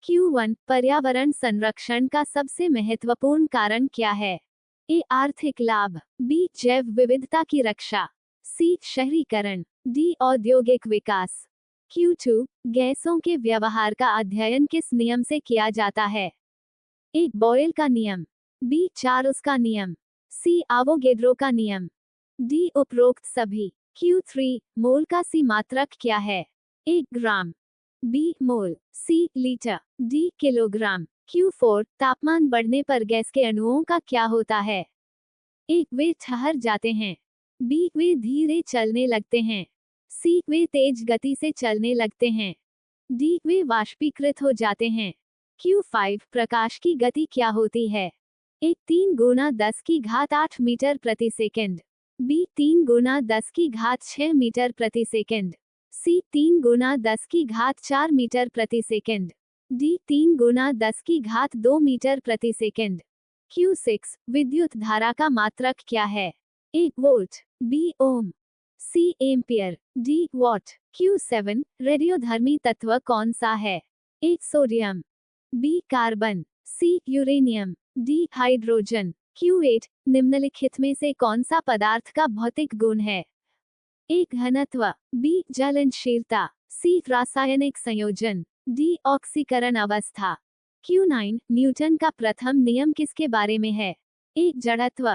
Q1 पर्यावरण संरक्षण का सबसे महत्वपूर्ण कारण क्या है? ए आर्थिक लाभ, बी जैव विविधता की रक्षा, सी शहरीकरण, डी औद्योगिक विकास। Q2 गैसों के व्यवहार का अध्ययन किस नियम से किया जाता है? ए बॉयल का नियम, बी चार्ल्स का नियम, सी आवोगेड्रो का नियम, डी उपरोक्त सभी। Q3 मोल का सी मात्रक क्या है? ए ग्राम, बी मोल, सी लीटर, डी किलोग्राम। Q4 तापमान बढ़ने पर गैस के अणुओं का क्या होता है? ए वे ठहर जाते हैं, बी वे धीरे चलने लगते हैं, सी वे तेज गति से चलने लगते हैं, डी वे वाष्पीकृत हो जाते हैं। Q5 प्रकाश की गति क्या होती है? ए 3 गुना 10 की घात 8 मीटर प्रति सेकंड, बी 3 गुना 10 की घात 6 मीटर प्रति सेकंड, सी 3 गुना 10 की घात 4 मीटर प्रति सेकंड, डी 3 गुना 10 की घात 2 मीटर प्रति सेकंड। Q6 विद्युत धारा का मात्रक क्या है? A volt, B ohm, C ampere, D watt. Q7 रेडियोधर्मी तत्व कौन सा है? A sodium, B carbon, C uranium, D hydrogen. Q8 निम्नलिखित में से कौन सा पदार्थ का भौतिक गुण है? ए घनत्व, बी ज्वलनशीलता, सी रासायनिक संयोजन, डी ऑक्सीकरण अवस्था। Q9 न्यूटन का प्रथम नियम किसके बारे में है? ए जड़त्व,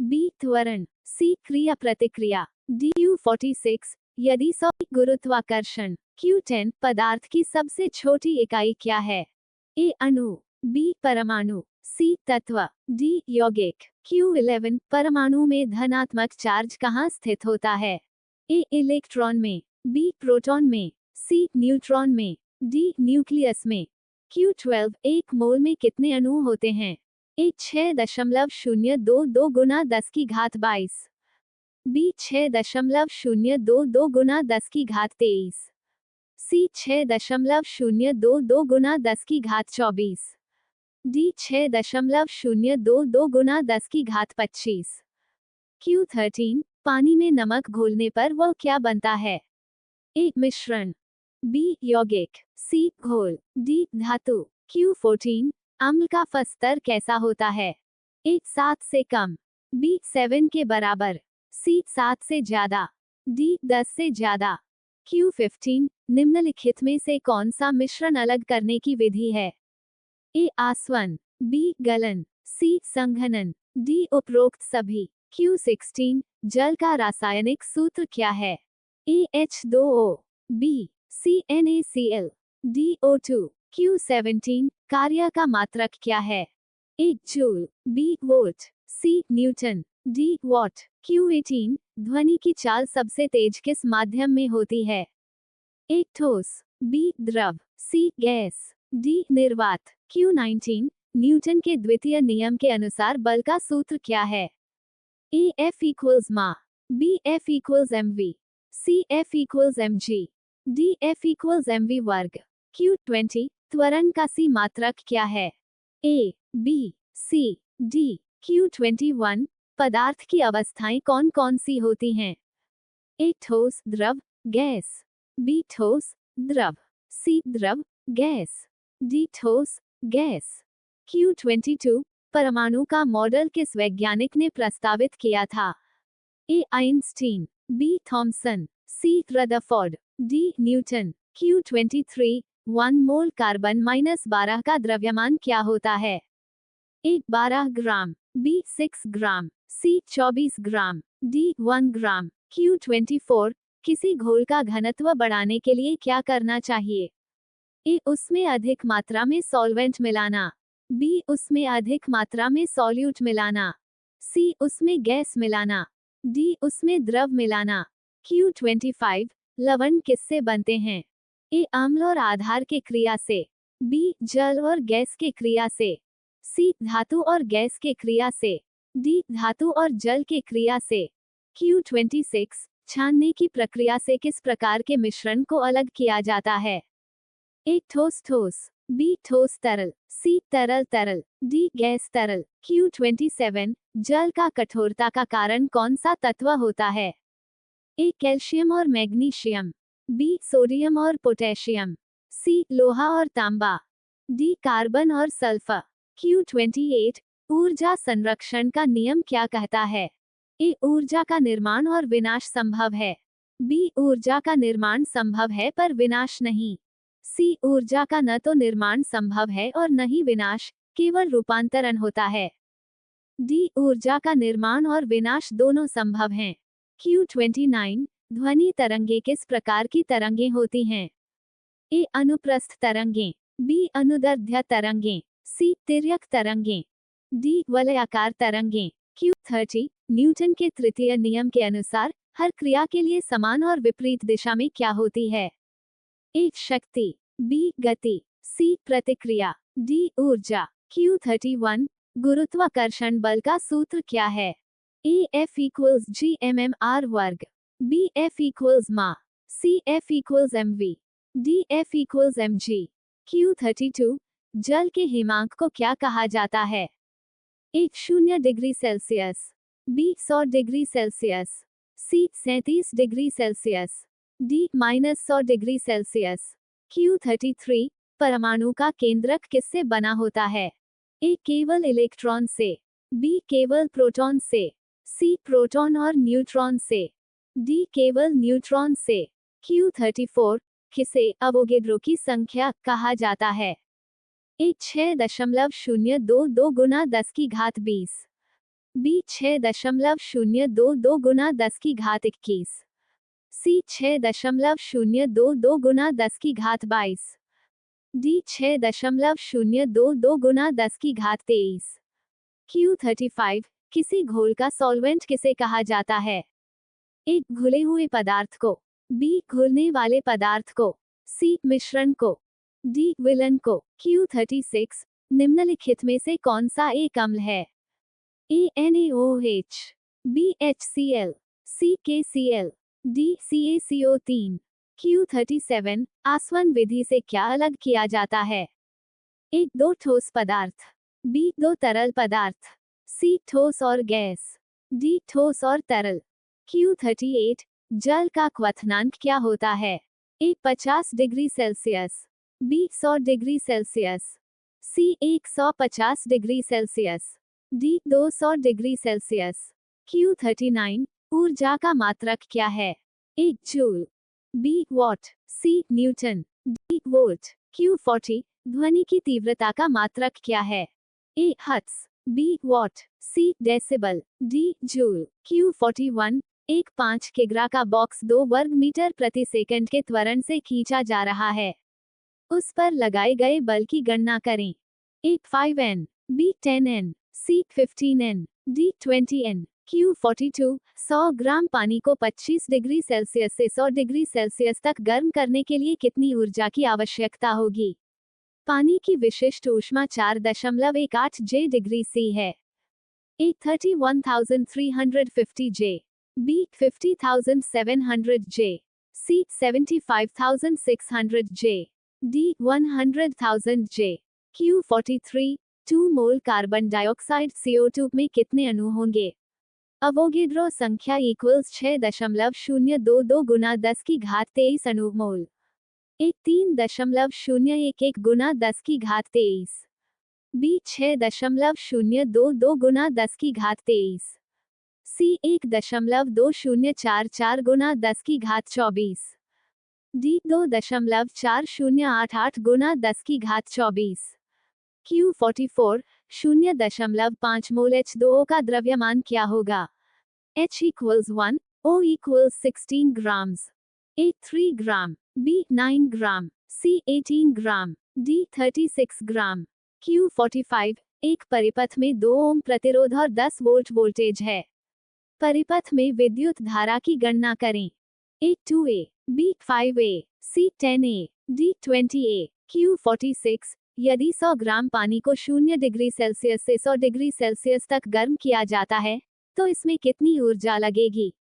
बी त्वरण, सी क्रिया प्रतिक्रिया, डी Q46 यदि 100 गुरुत्वाकर्षण। Q10 पदार्थ की सबसे छोटी इकाई क्या है? ए अणु, बी परमाणु, सी तत्व, डी यौगिक। Q11 परमाणु में धनात्मक चार्ज कहाँ स्थित होता है? ए इलेक्ट्रॉन में, बी प्रोटॉन में, सी न्यूट्रॉन में, डी न्यूक्लियस में। Q12 एक मोल में कितने अणु होते हैं? ए 6.022 गुना 10 की घात 22, बी 6.022 गुना 10 की घात 23, सी 6.022 गुना 10 की घात 24, डी 6.022 गुना 10 की घात 25। Q13 पानी में नमक घोलने पर वह क्या बनता है? ए मिश्रण, बी यौगिक, सी घोल, डी धातु। Q14 अम्ल का F स्तर कैसा होता है? ए 7 से कम, बी 7 के बराबर, सी 7 से ज्यादा, डी 10 से ज्यादा। Q15 निम्नलिखित में से कौन सा मिश्रण अलग करने की विधि है? ए आसवन, बी गलन, सी संघनन, डी उपरोक्त सभी। Q16 जल का रासायनिक सूत्र क्या है? A H2O, B C NaCl, D O2। Q17 कार्य का मात्रक क्या है? A joule, B volt, C newton, D watt. Q18 ध्वनि की चाल सबसे तेज किस माध्यम में होती है? ए ठोस, बी द्रव, सी गैस, डी निर्वात। Q19 न्यूटन के द्वितीय नियम के अनुसार बल का सूत्र क्या है? ए F इक्वल्स मा, बी F इक्वल्स mv, सी F equals mg, D F equals mv वर्ग। Q20 त्वरण का सी मात्रक क्या है? A B C D. Q21 पदार्थ की अवस्थाएं कौन कौन सी होती हैं? ए ठोस द्रव गैस, बी ठोस द्रव, सी द्रव गैस, डी ठोस गैस। Q22 परमाणु का मॉडल किस वैज्ञानिक ने प्रस्तावित किया था? A Einstein, B Thomson, C Rutherford, D Newton. Q23 1 mole carbon -12 का द्रव्यमान क्या होता है? ए 12 ग्राम, बी 6 ग्राम, सी 24 ग्राम, डी 1 ग्राम। Q24 किसी घोल का घनत्व बढ़ाने के लिए क्या करना चाहिए? ए उसमें अधिक मात्रा में सॉल्वेंट मिलाना, बी उसमें अधिक मात्रा में सॉल्यूट मिलाना, सी उसमें गैस मिलाना, डी उसमें द्रव मिलाना। Q25 लवण किससे बनते हैं? ए अम्ल और आधार के क्रिया से, बी जल और गैस के क्रिया से, सी धातु और गैस के क्रिया से, डी धातु और जल के क्रिया से। Q26 छानने की प्रक्रिया से किस प्रकार के मिश्रण को अलग किया जाता है? ए ठोस ठोस, बी ठोस तरल, सी तरल तरल, डी गैस तरल। Q27 जल का कठोरता का कारण कौन सा तत्व होता है? ए कैल्शियम और मैग्नीशियम, बी सोडियम और पोटेशियम, सी लोहा और तांबा, डी कार्बन और सल्फर। Q28 ऊर्जा संरक्षण का नियम क्या कहता है? ए ऊर्जा का निर्माण और विनाश संभव है। बी ऊर्जा का निर्माण संभव है पर विनाश नहीं। सी ऊर्जा का न तो निर्माण संभव है और न ही विनाश, केवल रूपांतरण होता है। डी ऊर्जा का निर्माण और विनाश दोनों संभव हैं। Q29 ध्वनि तरंगे किस प्रकार की तरंगें होती हैं? ए अनुप्रस्थ तरंगें, बी अनुदैर्ध्य तरंगें, सी तिर्यक तरंगें, डी वलयाकार तरंगें। Q30 न्यूटन के तृतीय नियम के अनुसार हर क्रिया के लिए समान और विपरीत दिशा में क्या होती है? ए शक्ति, बी गति, सी प्रतिक्रिया, डी ऊर्जा। Q31 गुरुत्वाकर्षण बल का सूत्र क्या है? ए F इक्वल्स G/m/r वर्ग, बी F इक्वल्स मा, सी F equals mv, D F equals mg। Q32 जल के हिमांक को क्या कहा जाता है? A 0 degree Celsius, B 100 degree Celsius, C 37 degree Celsius, D -100 degree Celsius. Q33 परमाणु का केंद्रक किससे बना होता है? ए केवल इलेक्ट्रॉन से, बी केवल प्रोटॉन से, सी प्रोटॉन और न्यूट्रॉन से, डी केवल न्यूट्रॉन से। Q34 किसे अवोगेड्रो की संख्या कहा जाता है? ए 6.022 गुना 10 की घात 20, बी 6.022 गुना 10 की घात 21, सी 6.022 गुना 10 की घात 22, डी 6.022 गुना 10 की घात 23। Q35 किसी घोल का सॉल्वेंट किसे कहा जाता है? ए घुले हुए पदार्थ को, बी घुलने वाले पदार्थ को, सी मिश्रण को, डी विलन को। Q36 निम्नलिखित में से कौन सा एक अम्ल है? ए NaOH, बी HCl, सी KCl, डी CaCO3। Q37 आसवन विधि से क्या अलग किया जाता है? ए 2 ठोस पदार्थ, बी 2 तरल पदार्थ, सी ठोस और गैस, डी ठोस और तरल। Q38 जल का क्वथनांक क्या होता है? A 50 degree Celsius, B 100 degree Celsius, C 150 degree Celsius, D 200 degree Celsius. Q39 ऊर्जा का मात्रक क्या है? A joule, B watt, C newton, D volt. Q40 ध्वनि की तीव्रता का मात्रक क्या है? A hertz, B watt, C decibel, D joule. Q41 एक 5 किग्रा का बॉक्स 2 वर्ग मीटर प्रति सेकंड के त्वरण से खींचा जा रहा है। उस पर लगाए गए बल की गणना करें। ए 5N, बी 10N, सी 15N, डी 20N। Q42 100 ग्राम पानी को 25 डिग्री सेल्सियस से 100 डिग्री सेल्सियस तक गर्म करने के लिए कितनी ऊर्जा की आवश्यकता होगी? पानी की विशिष्ट ऊष्मा 4.18 J डिग्री C है। ए 31,350 J, बी 50,700 J, सी 75,600 J, D 100,000 J। Q43 2 mole carbon dioxide CO2 में कितने अणु होंगे? अवोगेड्रो संख्या इक्वल्स 6.022 गुना 10 की घात 23 अणु मोल। ए 3.011 गुना 10 की घात 23, बी 6.022 गुना 10 की घात 23, सी 1.2044 गुना 10 की घात 24, डी 2.4088 गुना 10 की घात 24। Q44 0.5 मोल H2O का द्रव्यमान क्या होगा? H equals 1, O equals 16 grams, A 3 gram, B 9 gram, C 18 gram, D 36 gram. Q45 एक परिपथ में 2 ओम प्रतिरोध और 10 वोल्ट वोल्टेज है। परिपथ में विद्युत धारा की गणना करें। ए 2A, बी 5A, सी 10A, डी 20A। Q46 यदि 100 ग्राम पानी को 0 डिग्री सेल्सियस से 100 डिग्री सेल्सियस तक गर्म किया जाता है, तो इसमें कितनी ऊर्जा लगेगी?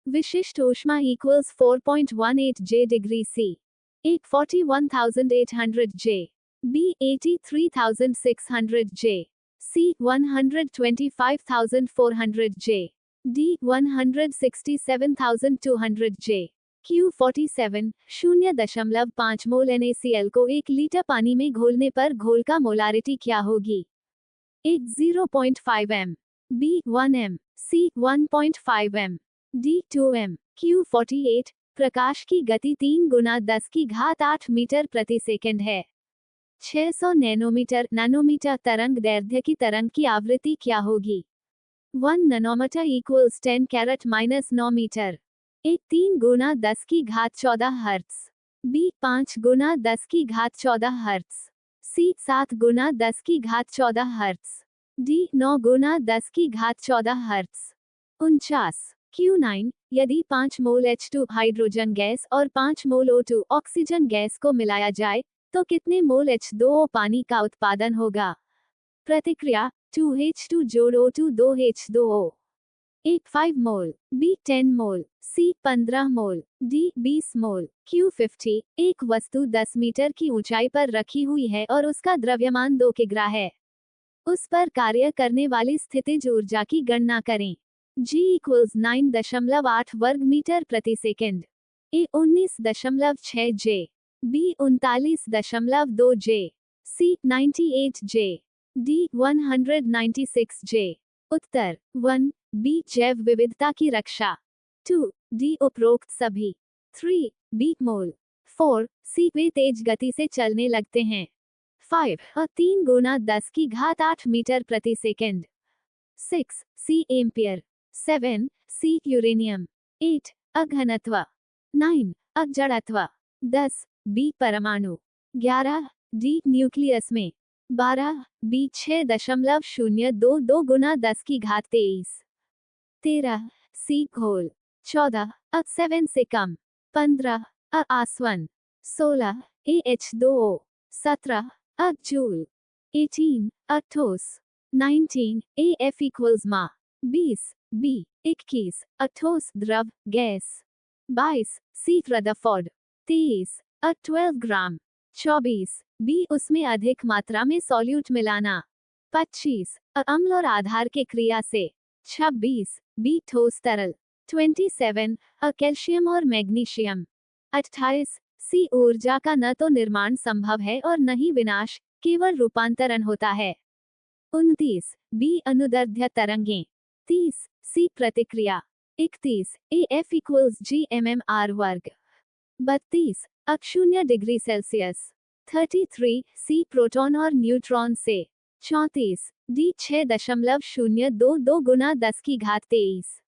विशिष्ट ऊष्मा इक्वल्स 4.18 J डिग्री C। ए 41,800 J, बी 83,600 J, सी 125,400 J, डी 167,200 J। Q47 0.5 मोल NaCl को 1 लीटर पानी में घोलने पर घोल का मोलारिटी क्या होगी? A 0.5 m, B 1 m, C 1.5 m, D 2 m। Q48 प्रकाश की गति 3 गुना 10 की घात 8 मीटर प्रति सेकंड है। 600 नैनोमीटर तरंग दैर्ध्य की तरंग की आवृत्ति क्या होगी? 1 नैनोमीटर इक्वल्स 10 कैरेट माइनस 9 मीटर। A 3 गुना 10 की घात 14 हर्ट्ज, B 5 गुना 10 की घात 14 हर्ट्ज, C 7 गुना 10 की घात 14 हर्ट्ज, D 9 गुना 10 की घात 14 हर्ट्ज। 49 Q9 यदि 5 मोल H2 हाइड्रोजन गैस और 5 मोल O2 ऑक्सीजन गैस को मिलाया जाए तो कितने मोल H2O पानी का उत्पादन होगा? प्रतिक्रिया 2H2 जोड़ O2 2H2O। A 5 mole, B 10 mole, C 15 mole, D 20 mole. Q50 एक वस्तु 10 मीटर की ऊंचाई पर रखी हुई है और उसका द्रव्यमान 2 किग्रा है। उस पर कार्य करने वाली स्थितिज ऊर्जा की गणना करें। G इक्वल्स 9.8 वर्ग मीटर प्रति second. A 19.6 J, B 39.2 J, C 98 J, D 196 J। Uttar 1 B जैव विविधता की रक्षा, 2 D उपरोक्त सभी, 3 B मोल, 4 C वे तेज गति से चलने लगते हैं, 5 और 3 गुना 10 की घात 8 मीटर प्रति second, 6 C ampere, 7 C uranium, 8 अघनत्व, 9 अजड़त्व, 10 B परमाणु, 11 D न्यूक्लियस में, 12 B 6.022 गुना 10 की घात 23, 13 C घोल, 14 7 से कम, 15 आसवन, 16 AH2O, 17 जूल, 18 ठोस, 19 AF इक्वल्स मा, 20 B 21 ठोस द्रव गैस, 22 C रदरफोर्ड, 23 12 ग्राम, 24 B उसमें अधिक मात्रा में सॉल्यूट मिलाना, 25 अम्ल और आधार के क्रिया से, 26 B ठोस तरल, 27 कैल्शियम और मैग्नीशियम, 28 C ऊर्जा का न तो निर्माण संभव है और न ही विनाश, केवल रूपांतरण होता है, 29 B अनुदैर्ध्य तरंगें, 30 C प्रतिक्रिया, 31 AF इक्वल्स GMMR वर्ग, 32 0 डिग्री सेल्सियस, 33 C प्रोटॉन और न्यूट्रॉन से, 34 D 6.022 गुना 10 की घात 23,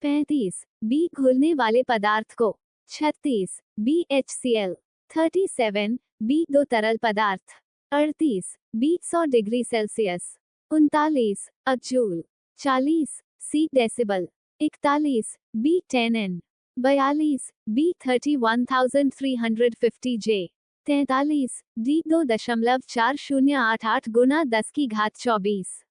35 B घुलने वाले पदार्थ को, 36 B HCl, 37 B 2 तरल पदार्थ, 38 B 100 degree Celsius, 39 joule, 40 C decibel, 41 B 10N, 42 B 31350 J, 43 D 2.4088 गुना 10 की घात 24,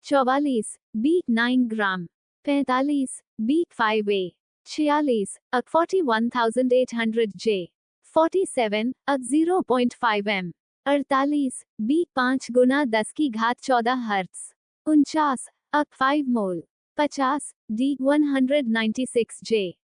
44 B 9 ग्राम, 45 B 5A, 46 41800 J, 47 0.5 m, 48 B 5 गुना 10 की घात 14 हर्ट्ज, 49 5 मोल, 50 D 196 J।